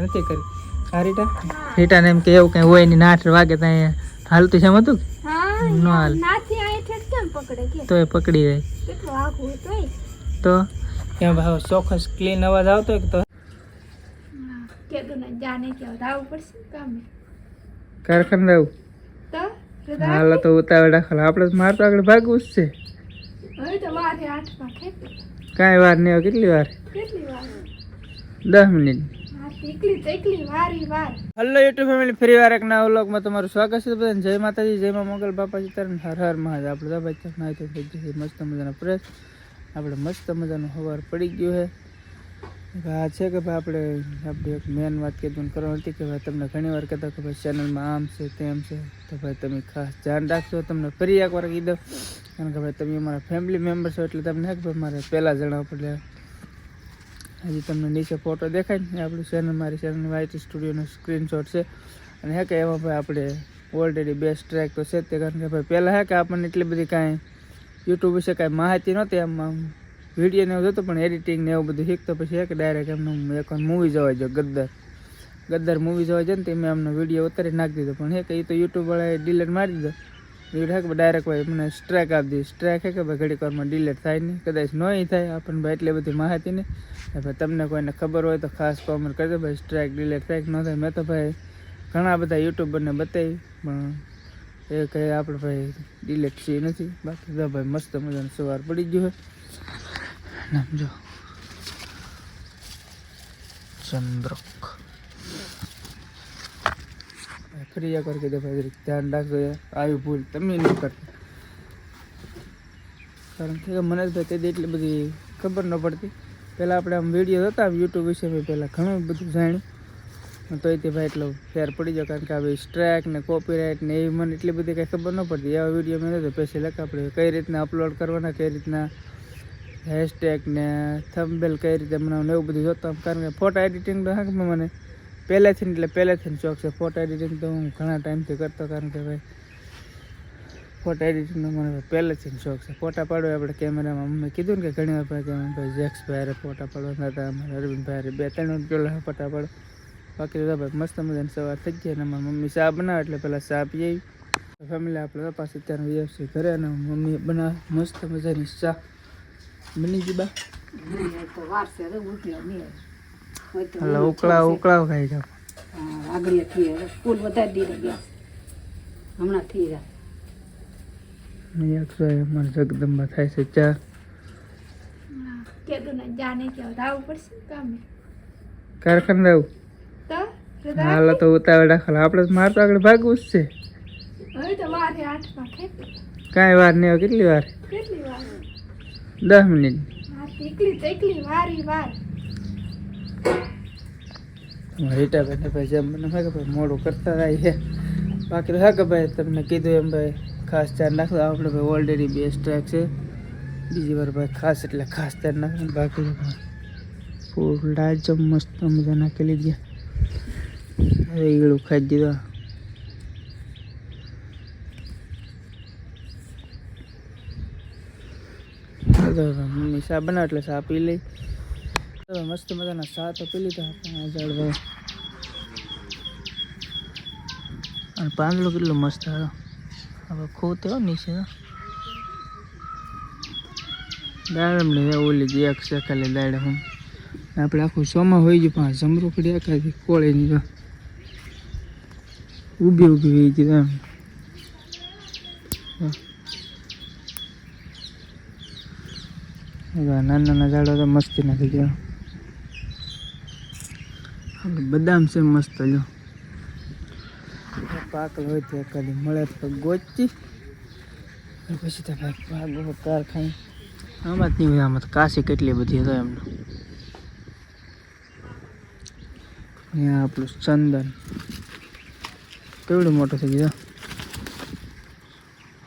નથી કરી. હા રીટાને એમ કે એવું કઈ હોય નહીં, 8 વાગે ત્યાં હાલતું છે એમ હતું ન હાલ તો એ પકડી જાય તો એમ ભાવ ચોક્કસ ક્લીન અવાજ આવતો હોય તો કારખાને આવું હાલ તો ઉતાવળ રાખો. આપણે માર તો આગળ ભાગવું જ છે. કાંઈ વાર નહીં. કેટલી વાર? 10 મિનિટ. હલો યુટ્યુબ ફેમિલી, ફરી વાર એક નવા વ્લોગમાં તમારું સ્વાગત છે. બધાને જય માતાજી, જય માં મંગલ બાપા સીતારામ, હર હર મહાદેવ. આપણે મસ્ત મજાનો ફ્રેશ, આપણે મસ્ત મજાનું સવાર પડી ગયું છે. આ છે કે ભાઈ આપણે એક મેન વાત કીધું કરવાની હતી કે ભાઈ તમને ઘણી વાર કહેતા કે ભાઈ ચેનલમાં આમ છે તેમ છે, તો ભાઈ તમે ખાસ ધ્યાન રાખજો. તમને ફરી એકવાર કીધું કારણ કે ભાઈ તમે અમારા ફેમિલી મેમ્બર છો એટલે તમને કે ભાઈ મારે પહેલાં જણાવવું પડે. હજી તમને નીચે ફોટો દેખાય ને આપણું ચેનલ, મારી ચેનલ વાયટી સ્ટુડિયોનો સ્ક્રીનશોટ છે. અને હે કે એમાં ભાઈ આપણે ઓલરેડી બેસ્ટ ટ્રેક તો છે જ તે, કારણ કે ભાઈ પહેલાં હે કે આપણને એટલી બધી કાંઈ યુટ્યુબ વિશે કાંઈ માહિતી નહોતી. આમ વિડીયો ને એવું જોતો પણ એડિટિંગ ને એવું બધું શીખતો પછી એક ડાયરેક્ટ એમનું એક મૂવી જોવા જો ગદ્દાર મૂવી જોવા જાય ને તો મેં એમનો વિડીયો ઉતારી નાખી દીધો. પણ હે કે એ તો યુટ્યુબવાળાએ ડિલીટ મારી દીધો વિડીયો. હે કે ડાયરેક્ટ ભાઈ મને સ્ટ્રાઇક આપી દીધી. સ્ટ્રાઇક હે કે ભાઈ ઘડીક વારમાં ડિલીટ થાય નહીં, કદાચ નહીં થાય આપણને ભાઈ એટલી બધી માહિતી નહીં. ભાઈ તમને કોઈને ખબર હોય તો ખાસ કોમેન્ટ કરજો ભાઈ સ્ટ્રાઇક ડિલીટ થાય કે ન થાય. મેં તો ભાઈ ઘણા બધા યુટ્યુબરને બતાવી પણ એ કંઈ આપણે ભાઈ ડિલીટ છે નથી. બાકી તો ભાઈ મસ્ત મજાનું સવાર પડી ગયું હોય. જો ચંદ્રક ફરી એકવાર કીધું ભાઈ ધ્યાન રાખજો. આવી ભૂલ તમે નહીં કરતા, કારણ કે મને જ ભાઈ તે એટલી બધી ખબર ન પડતી. પહેલાં આપણે આમ વિડીયો જોતા યુટ્યુબ વિશે મેં પહેલાં ઘણું બધું જાણ્યું તો તે ભાઈ એટલો ફેર પડી જાય. કારણ કે આ ભાઈ સ્ટ્રાઇક ને કોપીરાઇટ ને એવી મને એટલી બધી કંઈ ખબર ન પડતી. એવા વિડીયો મેં નહોતો પછી લખ આપણે કઈ રીતના અપલોડ કરવાના, કઈ રીતના હેશટેગ ને થંબનેલ કઈ રીતે બનાવવાનું એવું બધું જોતા. કારણ કે ફોટો એડિટિંગ તો હા મને પહેલેથી શોખ છે. ફોટો એડિટિંગ તો હું ઘણા ટાઈમથી કરતો, કારણ કે ભાઈ ફોટો એડિટિંગનો મને પહેલેથી શોખ છે. ફોટા પાડવા આપણે કેમેરામાં મમ્મી કીધું ને કે ઘણી વાર ભાઈ જેક્સભાઈ ફોટા પાડવાના હતા, અમારા અરવિંદભાઈ 2-3 પેલા ફોટા પાડો. બાકી તો ભાઈ મસ્ત મજાની સવાર થઈ જાય. અને અમારી મમ્મી ચા બનાવે એટલે પહેલાં ચા પીએ ફેમિલી. આપણે પાછી અત્યારે વ્યવસ્થિત ઘરે અને મમ્મી બનાવે મસ્ત મજાની ચા. બની ગઈ બા ઉકળાવ ખાઈ જાવ આગળ સ્કૂલ વધારી દીધી ગયા હમણાં થઈ જાય. અમારે જગદંબા થાય છે ચા. કારખાને આવું હાલ તો ઉતાવળ રાખો. આપણે માર તો આગળ ભાગવું જ છે. કાંઈ વાર નહીં. કેટલી વાર? 10 મિનિટ. રીટાભાઈને ભાઈ જેમ મને કે ભાઈ મોડું કરતા રહી છે. બાકી તો હા કે ભાઈ તમને કીધું એમ ભાઈ ખાસ ધ્યાન રાખો. આપણે ભાઈ ઓલરેડી બેસ્ટ ટ્રેક છે. બીજી વાર ભાઈ ખાસ એટલે ખાસ ધ્યાન રાખો. બાકી ફૂલડા જ મસ્ત મજા નાખી લીધી. હવે ઈગળું ખાઈ દીધા. મમ્મી ચા બનાવે એટલે ચા પી લઈ. મસ્ત મજાના ચા તો પી લીધા. ઝાડવા અને પાંદડું કેટલું મસ્ત આવ્યો. હવે ખોતે હો નીચે દાડમની ઓલી જે એક છે ખાલી દાડમ. આપણે આખું સોમાં હોય ગયું પણ જમરૂ પડી આખા કોળીની તો ઊભી હોય ગયું. નાના નાના ઝાડવા તો મસ્તી નથી ગયા. બદામ છે મસ્ત. જો પાકલ હોય તો એકાદી મળે તો ગોચી પછી તો ભાઈ ભાગો કાર ખાઈ. આમાં જ નહીં હોય. આમાં તો કાશી કેટલી બધી હતો એમનું. અહીંયા આપણું ચંદન કેવડું મોટું થઈ ગયું.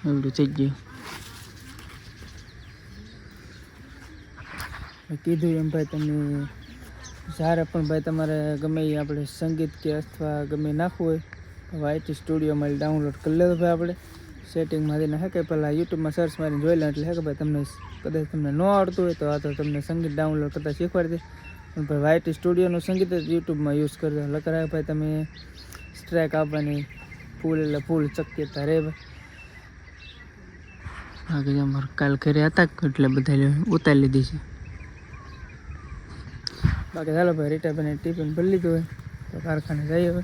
એવડું થઈ ગયું. કીધું એમ ભાઈ તમે જ્યારે પણ ભાઈ તમારે ગમે એ આપણે સંગીત કે અથવા ગમે નાખવું હોય તો વાયટી સ્ટુડિયોમાં ડાઉનલોડ કરી લેતો ભાઈ. આપણે સેટિંગમાંથી હે કે પહેલાં યુટ્યુબમાં સર્ચ મારીને જોઈ લે એટલે હે કે ભાઈ તમને કદાચ તમને ન આવડતું હોય તો આ તો તમને સંગીત ડાઉનલોડ કરતાં શીખવાડી દે. ભાઈ વાયટી સ્ટુડિયોનું સંગીત જ યુટ્યુબમાં યુઝ કરજો લકરા ભાઈ તમે સ્ટ્રાઇક આપવાની ફૂલ એટલે ફૂલ ચક્કીતા રે ભાઈ બાકી અમારે કાલ ઘરે હતા એટલે બધા ઉતારી લીધી છે બાકી ચાલો ભાઈ રીટાભાઈને ટિફિન ભરી લીધું હોય તો કારખાને જઈએ હવે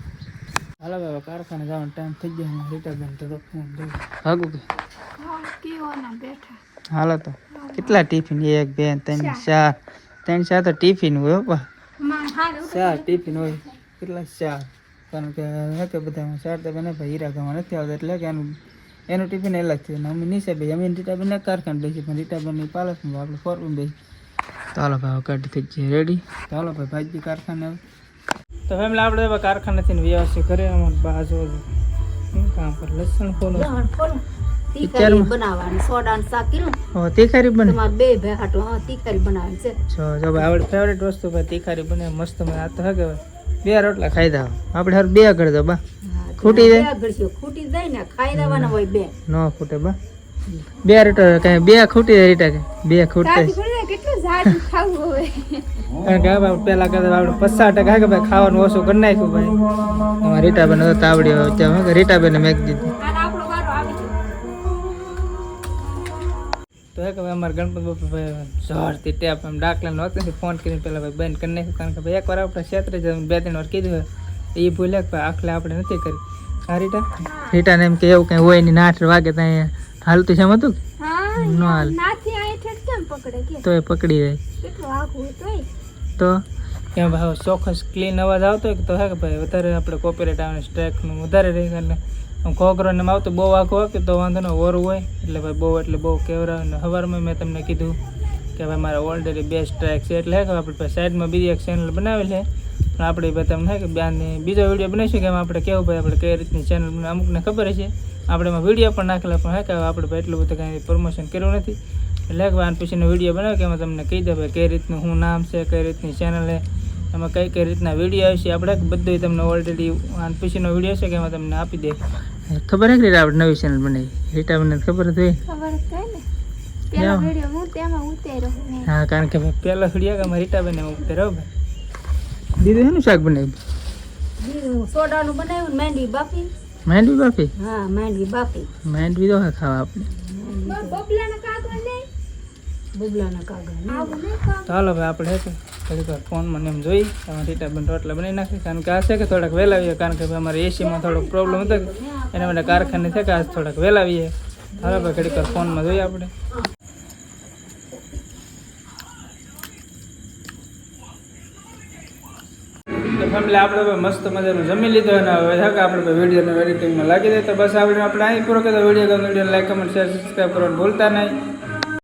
હાલો ભાઈ કારખાને જવાનો ટાઈમ થઈ ગયો રીટાભાઈને તો ભાગું કે હાલો તો કેટલા ટિફિન 1 2 3 4 તો ટિફિન હોય બા 4 ટિફિન હોય કેટલા 4 કારણ કે બધા 4 તો બને ભાઈ હીરા ગામમાં નથી આવતા એટલે કે એનું ટિફિન અલગ છે ને અમે નીચે ભાઈ અમે રીટાભાઈને કારખાને બેસી પણ રીટાભાઈની પાલકમાં આપણે ફોરરૂમ બેસી તો હાલો ભાઈ કટ થઈ જાય રેડી તો હાલો ભાઈ ભાજી કારખાને તો ફેમિલી આપણે હવે કારખાનેથી વ્યવસ્થિત કરે અમારે બાજુ શું કામ પર લસણ ફોલો તીખારી બનાવવાની સોડા ને શાક કીધું તીખારી બને તમારે બે હાટો તીખારી બનાવવાની છે જો ભાઈ આપણે ફેવરેટ વસ્તુ ભાઈ તીખારી બને મસ્ત મને આ તો હે કે બે રોટલા ખાઈ દો આપણે હર બે કરી દો બા ખૂટી જાય ખૂટી જાય ને ખાઈ દેવાના હોય બે ન ખૂટે બા બે રોટલા કઈ બે ખૂટી જાય રીટા કે બે ખૂટે કેટલું ઝાડું ખાવું હોય કારણ કે હવે પેલા કરતા આપણે 50% કે ભાઈ ખાવાનું ઓછું કરી નાખ્યું ભાઈ અમારે રીટાબેન તો તાવડી હોય ત્યાં રીટાબેન મેક દીધી તો હે કે ભાઈ અમારે ગણપત બાપા ભાઈ જોરથી ટેપ એમ ડાકલા નહોતી ફોન કરીને પેલા ભાઈ બંધ કરી નાખ્યું કારણ કે ભાઈ એકવાર આપણે ક્ષેત્રે જ 2-3 વાર કીધું એ ભૂલે કે ભાઈ આખલે આપણે નથી કરી આ રીટાને એમ કે એવું કઈ હોય નહીં 8 વાગે ત્યાં હાલતું છે એમ હતું ન હાલ તો એ પકડી જાય તો એમ ભાઈ ચોક્કસ ક્લીન અવાજ આવતો હોય તો હે કે ભાઈ વધારે આપણે કોપીરાઇટ આવે સ્ટ્રાઇકનું વધારે રહી અને ઘોઘરો ને આવતો બહુ આખું હોય તો વાંધો ન ઓરું હોય એટલે ભાઈ બહુ એટલે બહુ કેવરા અને સવારમાં મેં તમને કીધું કે ભાઈ મારે ઓલરેડી 2 સ્ટ્રાઇક છે એટલે હે કે આપણે સાઈડમાં બીજી એક ચેનલ બનાવેલી છે પણ આપણે ભાઈ તમને હે કે બીજો વિડીયો બનાવીશું કે એમાં આપણે કેવું ભાઈ આપણે કઈ રીતની ચેનલ અમુકને ખબર છે આપણે એમાં વિડીયો પણ નાખેલા પણ હે કે આપણે ભાઈ એટલું બધું કાંઈ પ્રમોશન કર્યું નથી એટલે આન પછીનો વિડીયો બનાવ્યો કે એમાં તમને કહી દે ભાઈ કઈ રીતનું શું નામ છે કઈ રીતની ચેનલ છે એમાં કઈ રીતના વિડીયો આવશે આપણે બધું તમને ઓલરેડી આન પછીનો વિડીયો છે કે એમાં તમને આપી દે ખબર હે કે આપણે નવી ચેનલ બનાવી રીટા મને ખબર હતી હા કારણ કે ભાઈ પહેલો વિડીયો કે અમારે રીટાબેન એમાં ઉતાર્યો ભાઈ દીધું એનું શાક બનાવ્યું સોડાનું બનાવ્યું માંડવી બાફી હા માંડવી તો ખાવા આપણે ચાલો ભાઈ આપણે હે કે ફોનમાં એમ જોઈ તમારે રીટાબેન રોટલા બનાવી નાખી કારણ કે આ છે કે થોડાક વહેલા આવીએ કારણ કે અમારે એસીમાં થોડોક પ્રોબ્લેમ હતો એના માટે કારખાને છે કે આજ થોડાક વહેલા આવીએ ચાલો ભાઈ ઘડીક વાર ફોનમાં જોઈએ આપણે તો ફેમિલી આપણે હવે મસ્ત મજાનું જમી લીધો અને હવે કે આપણે વિડીયોને એડિટિંગમાં લાગી દઈએ તો બસ આપણે અહીં પૂરો કરતો વિડીયો ગમે video like comment share subscribe કરવાનું ભૂલતા નહીં